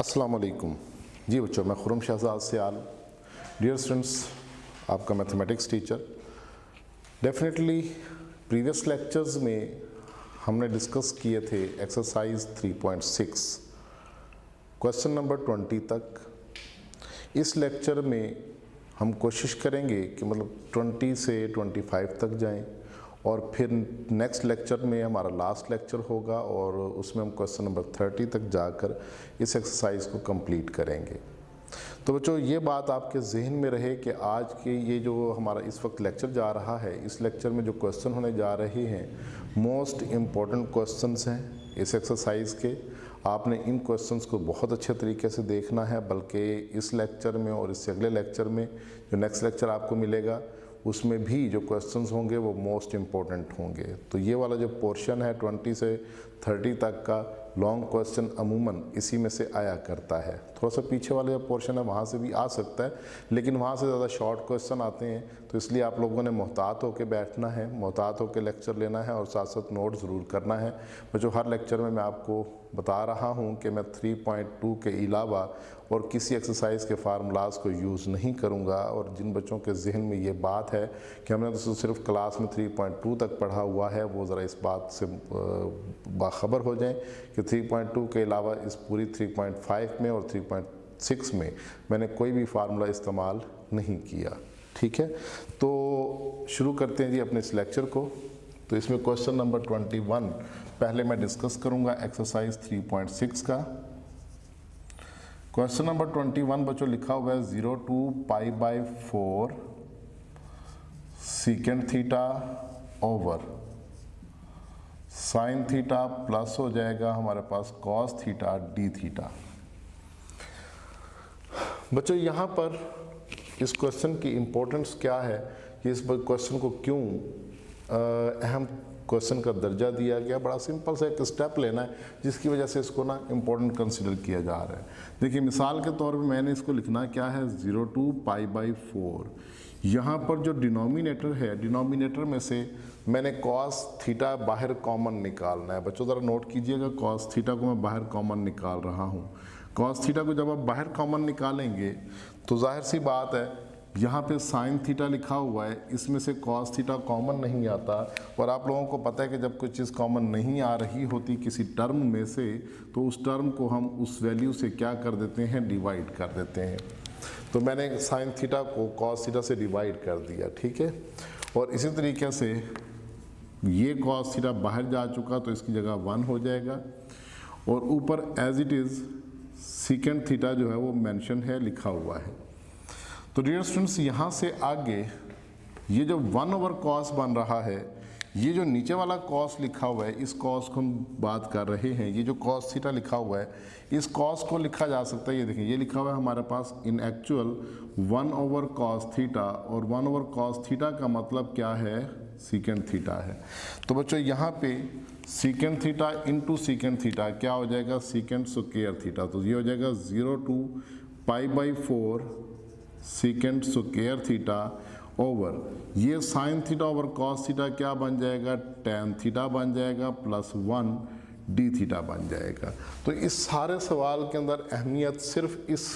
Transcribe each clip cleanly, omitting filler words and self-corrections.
अस्सलाम वालेकुम जी बच्चों, मैं खुरम शहजाद से आलम। डियर स्टूडेंट्स, आपका mathematics teacher. Definitely previous lectures में हमने डिस्कस किए थे एक्सरसाइज 3.6 क्वेश्चन नंबर 20 तक। इस लेक्चर में हम कोशिश करेंगे कि मतलब 20 से 25 तक जाएं और फिर नेक्स्ट लेक्चर में हमारा लास्ट लेक्चर होगा और उसमें हम क्वेश्चन नंबर 30 तक जाकर इस एक्सरसाइज को कंप्लीट करेंगे। तो बच्चों, ये बात आपके जहन में रहे कि आज के ये जो हमारा इस वक्त लेक्चर जा रहा है, इस लेक्चर में जो क्वेश्चन होने जा रहे हैं मोस्ट इम्पॉर्टेंट क्वेश्चंस हैं इस एक्सरसाइज के। आपने इन क्वेश्चंस को बहुत अच्छे तरीके से देखना है, बल्कि इस लेक्चर में और इससे अगले लेक्चर में जो नेक्स्ट लेक्चर आपको मिलेगा उसमें भी जो क्वेश्चंस होंगे वो मोस्ट इम्पॉर्टेंट होंगे। तो ये वाला जो पोर्शन है 20 से 30 तक का लॉन्ग क्वेश्चन अमूमन इसी में से आया करता है। थोड़ा सा पीछे वाला जो पोर्शन है वहाँ से भी आ सकता है, लेकिन वहाँ से ज़्यादा शॉर्ट क्वेश्चन आते हैं। तो इसलिए आप लोगों ने मोहतात होकर बैठना है, मोहतात होकर लेक्चर लेना है और साथ साथ नोट ज़रूर करना है। बच्चों, हर लेक्चर में मैं आपको बता रहा हूँ कि मैं 3.2 के अलावा और किसी एक्सरसाइज के फार्मूलाज को यूज़ नहीं करूँगा। और जिन बच्चों के जहन में ये बात है कि हमने तो सिर्फ क्लास में 3.2 तक पढ़ा हुआ है, वो ज़रा इस बात से बाखबर हो जाएं कि 3.2 के अलावा इस पूरी 3.5 में और 3.6 में मैंने कोई भी फार्मूला इस्तेमाल नहीं किया। ठीक है, तो शुरू करते हैं जी अपने इस लेक्चर को। तो इसमें क्वेश्चन नंबर 21 पहले मैं डिस्कस करूंगा एक्सरसाइज 3.6 का। क्वेश्चन नंबर 21 बच्चों लिखा हुआ है 0 to π/4 secant theta over sine theta plus हो जाएगा हमारे पास कॉस थीटा डी थीटा। बच्चों, यहाँ पर इस क्वेश्चन की इम्पोर्टेंस क्या है, कि इस क्वेश्चन को क्यों अहम क्वेश्चन का दर्जा दिया गया। बड़ा सिंपल सा एक स्टेप लेना है जिसकी वजह से इसको ना इम्पोर्टेंट कंसिडर किया जा रहा है। देखिए, मिसाल के तौर पे मैंने इसको लिखना क्या है 0 to π/4। यहाँ पर जो डिनोमिनेटर है, डिनोमिनेटर में से मैंने कॉस थीटा बाहर कॉमन निकालना है। बच्चों ज़रा नोट कीजिएगा, कॉस थीटा को मैं बाहर कॉमन निकाल रहा हूँ। कॉस थीटा को जब आप बाहर कॉमन निकालेंगे तो जाहिर सी बात है यहाँ पे साइन थीटा लिखा हुआ है, इसमें से कॉस थीटा कॉमन नहीं आता। और आप लोगों को पता है कि जब कोई चीज़ कॉमन नहीं आ रही होती किसी टर्म में से, तो उस टर्म को हम उस वैल्यू से क्या कर देते हैं, डिवाइड कर देते हैं। तो मैंने साइन थीटा को कॉस थीटा से डिवाइड कर दिया। ठीक है, और इसी तरीके से ये कॉस थीटा बाहर जा चुका तो इसकी जगह 1 हो जाएगा, और ऊपर as it is secant theta जो है वो मेंशन है, लिखा हुआ है। तो डियर स्टूडेंट्स, यहाँ से आगे ये जो 1/cos बन रहा है, ये जो नीचे वाला cos लिखा हुआ है, इस cos को हम बात कर रहे हैं। ये जो cos थीटा लिखा हुआ है, इस cos को लिखा जा सकता है, ये देखिए ये लिखा हुआ है हमारे पास इन एक्चुअल 1/cos थीटा, और 1/cos थीटा का मतलब क्या है, सीकेंड थीटा है। तो बच्चों, यहाँ पे secant theta into secant theta क्या हो जाएगा, सीकेंड स्क्वायर थीटा। तो ये हो जाएगा 0 to π/4 secant square theta over ये sine theta over cos theta क्या बन जाएगा, टैन थीटा बन जाएगा, प्लस 1 डी थीटा बन जाएगा। तो इस सारे सवाल के अंदर अहमियत सिर्फ इस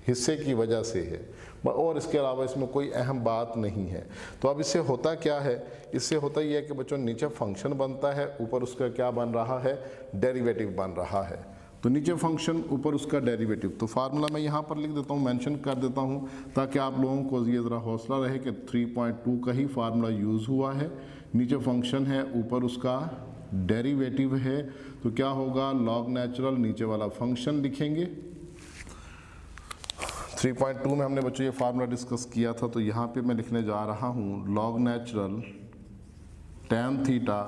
हिस्से की वजह से है, और इसके अलावा इसमें कोई अहम बात नहीं है। तो अब इससे होता क्या है, इससे होता ये है कि बच्चों नीचे फंक्शन बनता है, ऊपर उसका क्या बन रहा है, डेरिवेटिव बन रहा है। तो नीचे फंक्शन, ऊपर उसका डेरिवेटिव। तो फार्मूला मैं यहाँ पर लिख देता हूँ, मेंशन कर देता हूँ, ताकि आप लोगों को ये ज़रा हौसला रहे कि 3.2 का ही फार्मूला यूज़ हुआ है। नीचे फंक्शन है, ऊपर उसका डेरिवेटिव है, तो क्या होगा, लॉग नेचुरल, नीचे वाला फंक्शन लिखेंगे। 3.2 में हमने बच्चों ये फार्मूला डिस्कस किया था, तो यहाँ पे मैं लिखने जा रहा हूँ log natural tan theta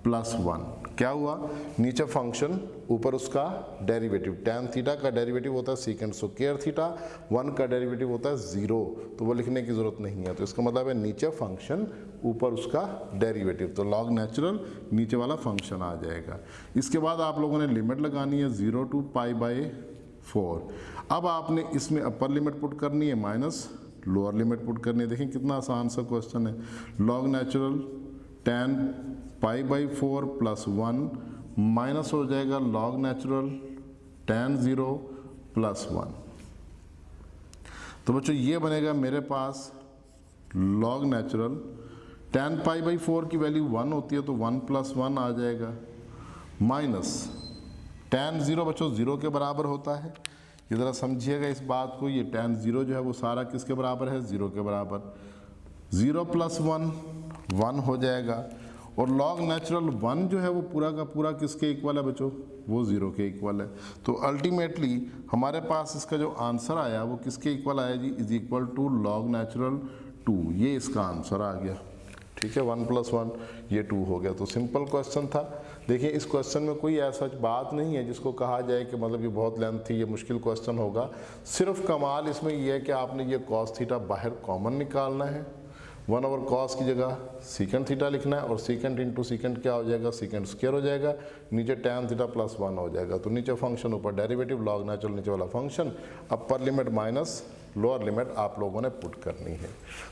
plus 1। क्या हुआ, नीचे फंक्शन, ऊपर उसका डेरिवेटिव। टैन थीटा का डेरिवेटिव होता है सीकेंड स्क्वायर थीटा, 1 का डेरिवेटिव होता है 0, तो वो लिखने की ज़रूरत नहीं है। तो इसका मतलब है नीचे फंक्शन, ऊपर उसका डेरिवेटिव। तो लॉग नेचुरल नीचे वाला फंक्शन आ जाएगा। इसके बाद आप लोगों ने लिमिट लगानी है 0 to π/4। अब आपने इसमें अपर लिमिट पुट करनी है माइनस लोअर लिमिट पुट करनी है। देखें कितना आसान सा क्वेश्चन है। Log natural tan π/4 plus 1 minus हो जाएगा लॉग नेचुरल टैन 0 प्लस 1। तो बच्चों ये बनेगा मेरे पास log natural tan pi by 4 की वैल्यू 1 होती है तो 1 प्लस 1 आ जाएगा, माइनस tan 0 बच्चों 0 के बराबर होता है। ये ज़रा समझिएगा इस बात को, ये tan 0 जो है वो सारा किसके बराबर है, 0 के बराबर। 0 प्लस 1 1 हो जाएगा, और लॉग नेचुरल 1 जो है वो पूरा का पूरा किसके इक्वल है बच्चों, वो 0 के इक्वल है। तो अल्टीमेटली हमारे पास इसका जो आंसर आया वो किसके इक्वल आया जी, is equal to log natural 2। ये इसका आंसर आ गया, ठीक है। 1 प्लस 1 ये 2 हो गया। तो सिंपल क्वेश्चन था। देखिए इस क्वेश्चन में कोई ऐसा बात नहीं है जिसको कहा जाए कि मतलब ये बहुत लेंथ थी, ये मुश्किल क्वेश्चन होगा। सिर्फ कमाल इसमें ये है कि आपने ये कॉस थीटा बाहर कॉमन निकालना है, 1 ओवर कॉस की जगह सीकेंट थीटा लिखना है, और सीकेंट इंटू सीकेंट क्या हो जाएगा, सीकेंट स्क्वायर हो जाएगा, नीचे tan थीटा प्लस 1 हो जाएगा। तो नीचे फंक्शन, ऊपर डेरिवेटिव, लॉग नेचुरल नीचे वाला function, upper limit minus lower limit आप लोगों ने पुट करनी है।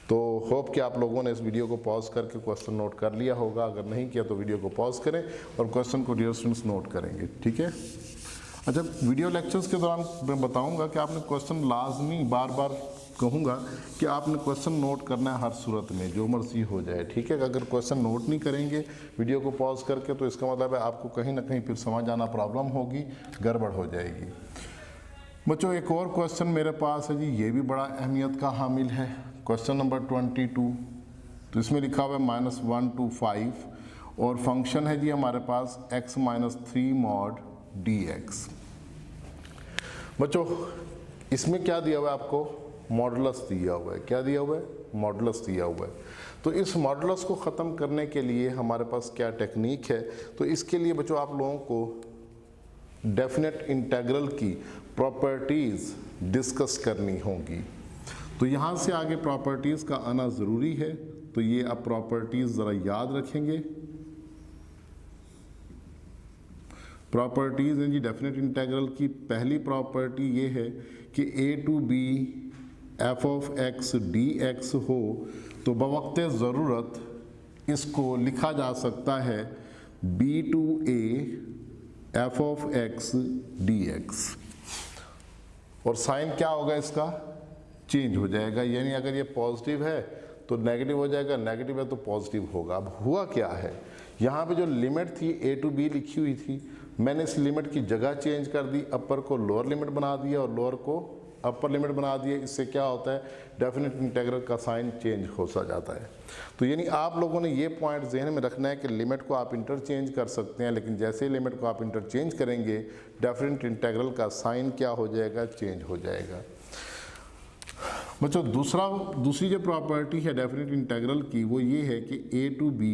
तो होप कि आप लोगों ने इस वीडियो को पॉज करके क्वेश्चन नोट कर लिया होगा। अगर नहीं किया तो वीडियो को पॉज करें और क्वेश्चन को डियर स्टूडेंट्स नोट करेंगे, ठीक है। अच्छा, वीडियो लेक्चर्स के दौरान मैं बताऊंगा कि आपने क्वेश्चन लाजमी, बार बार कहूँगा कि आपने क्वेश्चन नोट करना है हर सूरत में, जो मर्जी हो जाए, ठीक है। अगर क्वेश्चन नोट नहीं करेंगे वीडियो को पॉज करके तो इसका मतलब है आपको कहीं ना कहीं फिर समझ आना प्रॉब्लम होगी, गड़बड़ हो जाएगी। बच्चों एक और क्वेश्चन मेरे पास है जी, ये भी बड़ा अहमियत का हामिल है, क्वेश्चन नंबर 22। तो इसमें लिखा हुआ है -1 to 5 और फंक्शन है जी हमारे पास x माइनस 3 मॉड dx। बच्चों इसमें क्या दिया हुआ है आपको, मॉडुलस दिया हुआ है। क्या दिया हुआ है, मॉडुलस दिया हुआ है। तो इस मॉडुलस को ख़त्म करने के लिए हमारे पास क्या टेक्निक है, तो इसके लिए बच्चों आप लोगों को डेफिनेट इंटीग्रल की प्रॉपर्टीज़ डिस्कस करनी होंगी। तो यहाँ से आगे प्रॉपर्टीज़ का आना ज़रूरी है। तो ये आप प्रॉपर्टीज़ ज़रा याद रखेंगे। प्रॉपर्टीज़ हैं जी डेफिनेट इंटीग्रल की। पहली प्रॉपर्टी ये है कि a to b f of x dx हो तो बवक्त ज़रूरत इसको लिखा जा सकता है b to a f of x dx, और साइन क्या होगा इसका, चेंज हो जाएगा। यानी अगर ये पॉजिटिव है तो नेगेटिव हो जाएगा, नेगेटिव है तो पॉजिटिव होगा। अब हुआ क्या है, यहाँ पे जो लिमिट थी a टू b लिखी हुई थी, मैंने इस लिमिट की जगह चेंज कर दी, अपर को लोअर लिमिट बना दिया और लोअर को अपर लिमिट बना दिया। इससे क्या होता है, डेफिनेट इंटीग्रल का साइन चेंज हो सा जाता है। तो यानी आप लोगों ने ये पॉइंट जहन में रखना है कि लिमिट को आप इंटरचेंज कर सकते हैं, लेकिन जैसे ही लिमिट को आप इंटरचेंज करेंगे डेफिनेट इंटीग्रल का साइन क्या हो जाएगा, चेंज हो जाएगा। बच्चों दूसरी जो प्रॉपर्टी है डेफिनेट इंटीग्रल की वो ये है कि a to b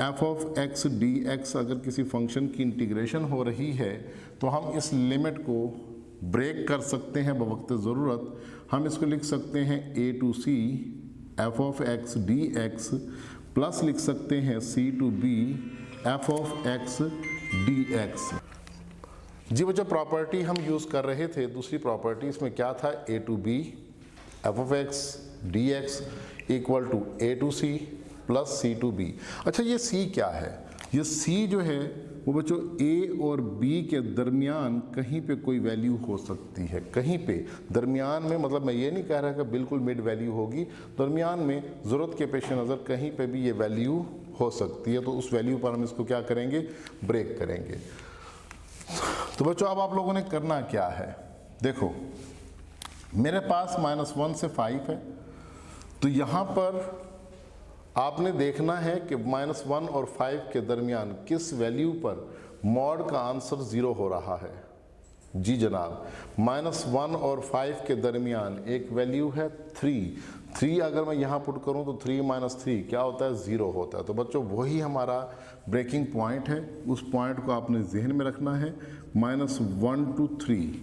f of x dx अगर किसी फंक्शन की इंटीग्रेशन हो रही है तो हम इस लिमिट को ब्रेक कर सकते हैं बवक्त ज़रूरत। हम इसको लिख सकते हैं a to c f of x dx plus लिख सकते हैं c to b f of x dx। जी वो जो प्रॉपर्टी हम यूज़ कर रहे थे, दूसरी प्रॉपर्टी इसमें क्या था, a to b f of x dx equal to a to c plus c to b। अच्छा ये c क्या है, ये c जो है वो बच्चों a और b के दरमियान कहीं पे कोई वैल्यू हो सकती है। कहीं पे दरमियान में, मतलब मैं ये नहीं कह रहा कि बिल्कुल मिड वैल्यू होगी, दरमियान में ज़रूरत के पेश नज़र कहीं पे भी ये वैल्यू हो सकती है। तो उस वैल्यू पर हम इसको क्या करेंगे, ब्रेक करेंगे। तो बच्चों अब आप लोगों ने करना क्या है, देखो मेरे पास -1 से 5 है, तो यहाँ पर आपने देखना है कि -1 और 5 के दरमियान किस वैल्यू पर मॉड का आंसर 0 हो रहा है। जी जनाब, -1 और 5 के दरमियान एक वैल्यू है 3 अगर मैं यहाँ पुट करूँ तो 3 - 3 क्या होता है, 0 होता है। तो बच्चों वही हमारा ब्रेकिंग पॉइंट है, उस पॉइंट को आपने जहन में रखना है, -1 to 3,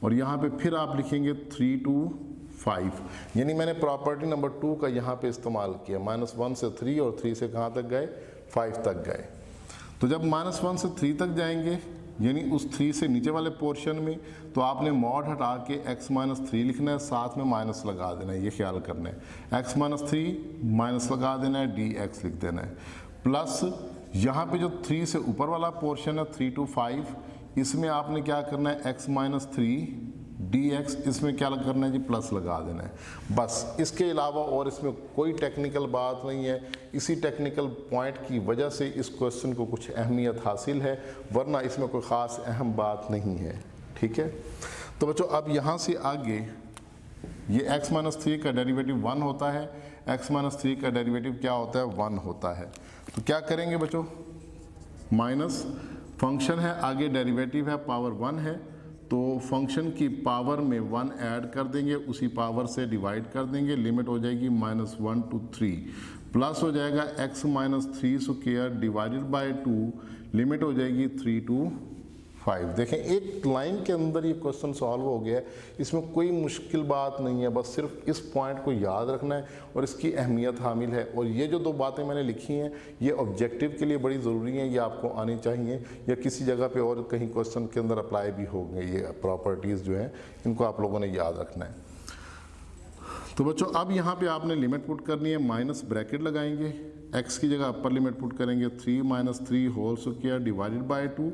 और यहाँ पे फिर आप लिखेंगे 3 to 5। यानी मैंने प्रॉपर्टी नंबर 2 का यहाँ पे इस्तेमाल किया, -1 से 3 और 3 से कहाँ तक गए, 5 तक गए। तो जब -1 से 3 तक जाएंगे यानी उस 3 से नीचे वाले पोर्शन में, तो आपने मॉड हटा के x - 3 लिखना है, साथ में माइनस लगा देना है, ये ख्याल करना है। x - 3 माइनस लगा देना है, dx लिख देना है, प्लस यहाँ पे जो 3 से ऊपर वाला पोर्शन है 3 to 5, इसमें आपने क्या करना है, x माइनस थ्री dx, इसमें क्या करना है जी, प्लस लगा देना है बस। इसके अलावा और इसमें कोई टेक्निकल बात नहीं है। इसी टेक्निकल पॉइंट की वजह से इस क्वेश्चन को कुछ अहमियत हासिल है, वरना इसमें कोई ख़ास अहम बात नहीं है। ठीक है, तो बच्चों अब यहाँ से आगे ये x माइनस थ्री का डेरिवेटिव 1 होता है, x माइनस थ्री का डेरिवेटिव क्या होता है, 1 होता है। तो क्या करेंगे बच्चों, माइनस फंक्शन है, आगे डेरिवेटिव है, पावर 1 है, तो फंक्शन की पावर में 1 ऐड कर देंगे, उसी पावर से डिवाइड कर देंगे, लिमिट हो जाएगी -1 to 3, प्लस हो जाएगा x minus three square divided by 2, limit हो जाएगी 3 to 5। देखें एक लाइन के अंदर ये क्वेश्चन सॉल्व हो गया है, इसमें कोई मुश्किल बात नहीं है, बस सिर्फ इस पॉइंट को याद रखना है और इसकी अहमियत हामिल है। और ये जो 2 बातें मैंने लिखी हैं ये ऑब्जेक्टिव के लिए बड़ी ज़रूरी हैं, ये आपको आनी चाहिए, या किसी जगह पे और कहीं क्वेश्चन के अंदर अप्लाई भी होंगे। ये प्रॉपर्टीज़ जो हैं इनको आप लोगों ने याद रखना है। तो बच्चों अब यहाँ पे आपने लिमिट पुट करनी है, माइनस ब्रैकेट लगाएंगे, x की जगह अपर लिमिट पुट करेंगे 3 minus three whole square divided by 2,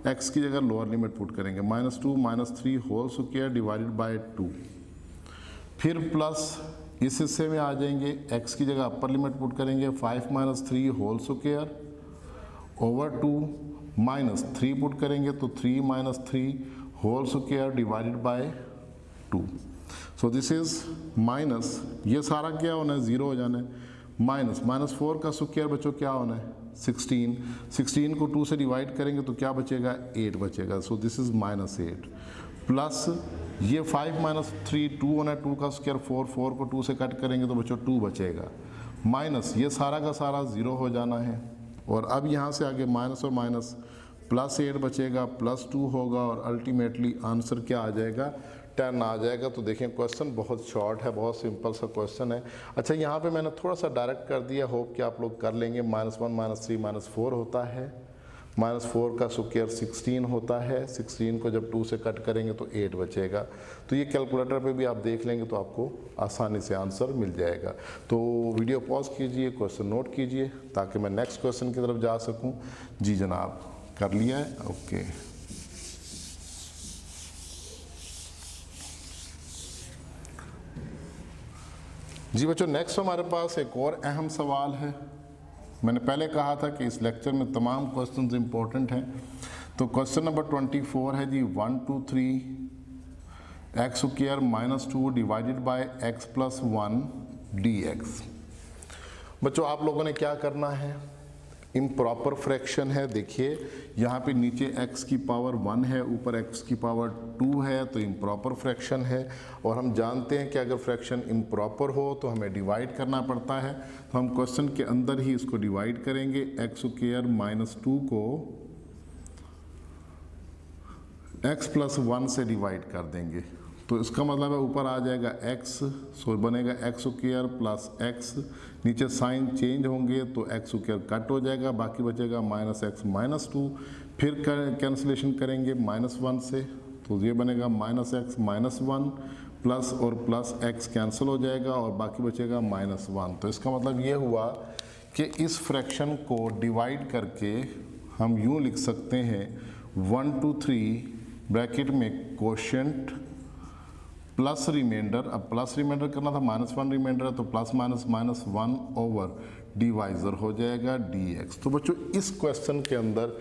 x की जगह लोअर लिमिट पुट करेंगे -2 minus three whole square divided by 2, फिर प्लस इस हिस्से में आ जाएंगे, x की जगह अपर लिमिट पुट करेंगे 5 minus three whole square over 2, minus 3 पुट करेंगे तो 3 minus three whole square divided by 2। So this is minus, ये सारा क्या होना है, 0 हो जाना है, माइनस 4 का स्क्वायर बच्चों क्या होना है, 16 को 2 से डिवाइड करेंगे तो क्या बचेगा, 8 बचेगा। सो दिस इज -8, प्लस ये 5 माइनस थ्री 2 होना है, 2 का स्क्वायर 4 को 2 से कट करेंगे तो बच्चों 2 बचेगा, माइनस ये सारा का सारा 0 हो जाना है। और अब यहाँ से आगे माइनस और माइनस, +8 बचेगा, +2 होगा, और अल्टीमेटली आंसर क्या आ जाएगा, 10 आ जाएगा। तो देखें क्वेश्चन बहुत शॉर्ट है, बहुत सिंपल सा क्वेश्चन है। अच्छा यहाँ पे मैंने थोड़ा सा डायरेक्ट कर दिया, होप कि आप लोग कर लेंगे। -1 -3 -4 होता है, -4 का स्क्वायर 16 होता है, 16 को जब 2 से कट करेंगे तो 8 बचेगा। तो ये कैलकुलेटर पे भी आप देख लेंगे तो आपको आसानी से आंसर मिल जाएगा। तो वीडियो पॉज कीजिए, क्वेश्चन नोट कीजिए ताकि मैं नेक्स्ट क्वेश्चन की तरफ जा सकूँ। जी जनाब, कर लिया है, ओके। जी बच्चों, नेक्स्ट हमारे पास एक और अहम सवाल है। मैंने पहले कहा था कि इस लेक्चर में तमाम क्वेश्चंस इंपॉर्टेंट हैं। तो क्वेश्चन नंबर 24 है जी, 1 2 3 x square -2 divided by x + 1 dx। बच्चों आप लोगों ने क्या करना है, इम्प्रॉपर फ्रैक्शन है। देखिए यहाँ पे नीचे x की पावर 1 है, ऊपर x की पावर 2 है, तो इम्प्रॉपर फ्रैक्शन है। और हम जानते हैं कि अगर फ्रैक्शन इम्प्रॉपर हो तो हमें डिवाइड करना पड़ता है, तो हम क्वेश्चन के अंदर ही इसको डिवाइड करेंगे। x स्क्वायर -2 को x + 1 से डिवाइड कर देंगे, तो इसका मतलब है ऊपर आ जाएगा x, सो बनेगा x स्क्वायर प्लस x, नीचे साइन चेंज होंगे तो x स्क्वायर कट हो जाएगा, बाकी बचेगा -x -2, फिर कैंसिलेशन करेंगे -1 से, तो ये बनेगा -x -1 प्लस और प्लस x कैंसिल हो जाएगा और बाकी बचेगा -1। तो इसका मतलब ये हुआ कि इस फ्रैक्शन को डिवाइड करके हम यूँ लिख सकते हैं 1 2 3 ब्रैकेट में कोशेंट प्लस रिमाइंडर। अब प्लस रिमाइंडर करना था, -1 रिमाइंडर है तो प्लस -1 ओवर डिवाइज़र हो जाएगा dx। तो बच्चों इस क्वेश्चन के अंदर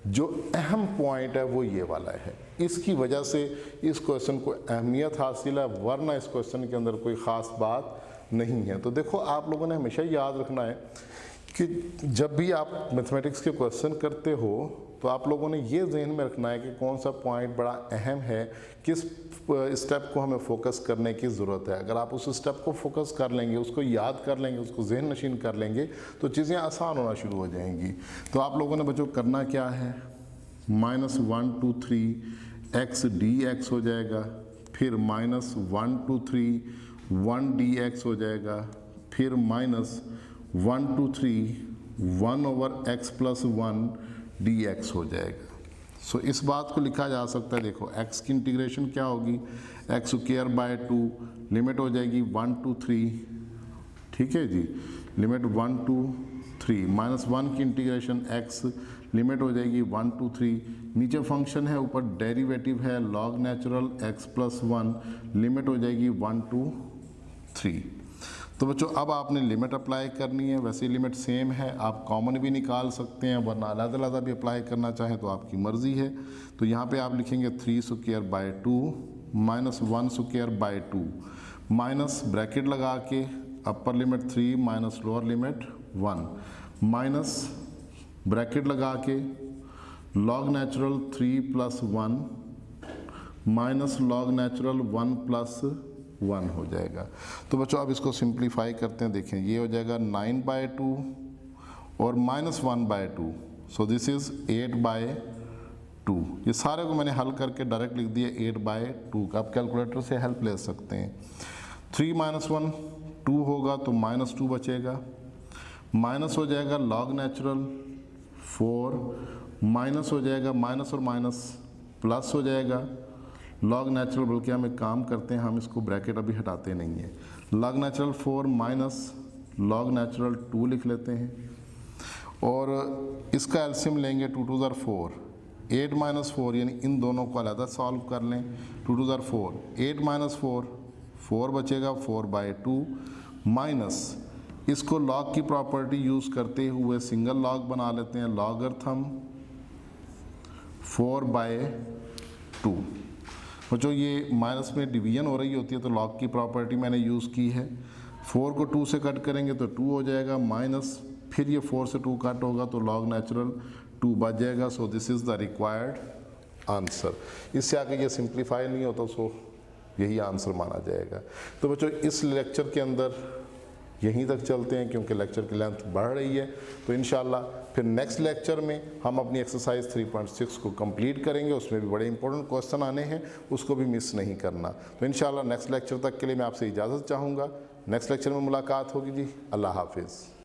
जो अहम पॉइंट है वो ये वाला है, इसकी वजह से इस क्वेश्चन को अहमियत हासिल है, वरना इस क्वेश्चन के अंदर कोई ख़ास बात नहीं है। तो देखो आप लोगों ने हमेशा याद रखना है कि जब भी आप मैथमेटिक्स के क्वेश्चन करते हो तो आप लोगों ने ये जहन में रखना है कि कौन सा पॉइंट बड़ा अहम है, किस स्टेप को हमें फोकस करने की ज़रूरत है। अगर आप उस स्टेप को फोकस कर लेंगे, उसको याद कर लेंगे, उसको जहन नशीन कर लेंगे तो चीज़ें आसान होना शुरू हो जाएंगी। तो आप लोगों ने बच्चों करना क्या है, -1 2 3 x dx हो जाएगा, फिर -1 2 3 1 dx हो जाएगा, फिर -1 2 3 1 ओवर x + 1 dx हो जाएगा। सो इस बात को लिखा जा सकता है, देखो x की इंटीग्रेशन क्या होगी, x स्क्वायर बाय 2, लिमिट हो जाएगी 1 2 3, ठीक है जी, लिमिट 1 2 3, -1 की इंटीग्रेशन x, लिमिट हो जाएगी 1 to 3, नीचे फंक्शन है, ऊपर डेरिवेटिव है log नेचुरल x + 1, लिमिट हो जाएगी 1 to 3। तो बच्चों अब आपने लिमिट अप्लाई करनी है, वैसे लिमिट सेम है, आप कॉमन भी निकाल सकते हैं वरना अलग-अलग भी अप्लाई करना चाहें तो आपकी मर्ज़ी है। तो यहाँ पे आप लिखेंगे 3^2 माइनस 1^2 माइनस ब्रैकेट लगा के upper limit 3 minus lower limit 1 minus bracket लगा के log natural 3 + 1 minus log natural 1 + 1 हो जाएगा। तो बच्चों अब इसको सिंप्लीफाई करते हैं, देखें ये हो जाएगा 9/2 और -1/2, सो दिस इज़ 8/2। ये सारे को मैंने हल करके डायरेक्ट लिख दिया 8/2 का। आप कैलकुलेटर से हेल्प ले सकते हैं। 3 - 1 2 होगा तो -2 बचेगा, माइनस हो जाएगा log नेचुरल 4, माइनस हो जाएगा माइनस और माइनस प्लस हो जाएगा log नेचुरल, बल्कि हम एक काम करते हैं, हम इसको ब्रैकेट अभी हटाते नहीं है, log natural 4 minus log natural 2 लिख लेते हैं और इसका एलसीएम लेंगे 2 2 ज़ार 4, 8 - 4 यानी इन दोनों को अलग सॉल्व कर लें। 2 2 ज़ार 4, 8 - 4 4 बचेगा 4/2 माइनस इसको log की प्रॉपर्टी यूज़ करते हुए सिंगल log बना लेते हैं, लॉगरिथम 4/2। बच्चों ये माइनस में डिवीजन हो रही होती है तो log की प्रॉपर्टी मैंने यूज़ की है। 4 को 2 से कट करेंगे तो 2 हो जाएगा, माइनस फिर ये 4 से 2 कट होगा तो log नेचुरल 2 बच जाएगा। So this is the required answer. इससे आगे ये सिंप्लीफाई नहीं होता, सो यही आंसर माना जाएगा। तो बच्चों इस लेक्चर के अंदर यहीं तक चलते हैं क्योंकि लेक्चर की लेंथ बढ़ रही है। तो इंशाल्लाह फिर नेक्स्ट लेक्चर में हम अपनी एक्सरसाइज 3.6 को कंप्लीट करेंगे, उसमें भी बड़े इंपॉर्टेंट क्वेश्चन आने हैं, उसको भी मिस नहीं करना। तो इंशाल्लाह नेक्स्ट लेक्चर तक के लिए मैं आपसे इजाज़त चाहूँगा। नेक्स्ट लेक्चर में मुलाकात होगी जी। अल्लाह हाफिज़।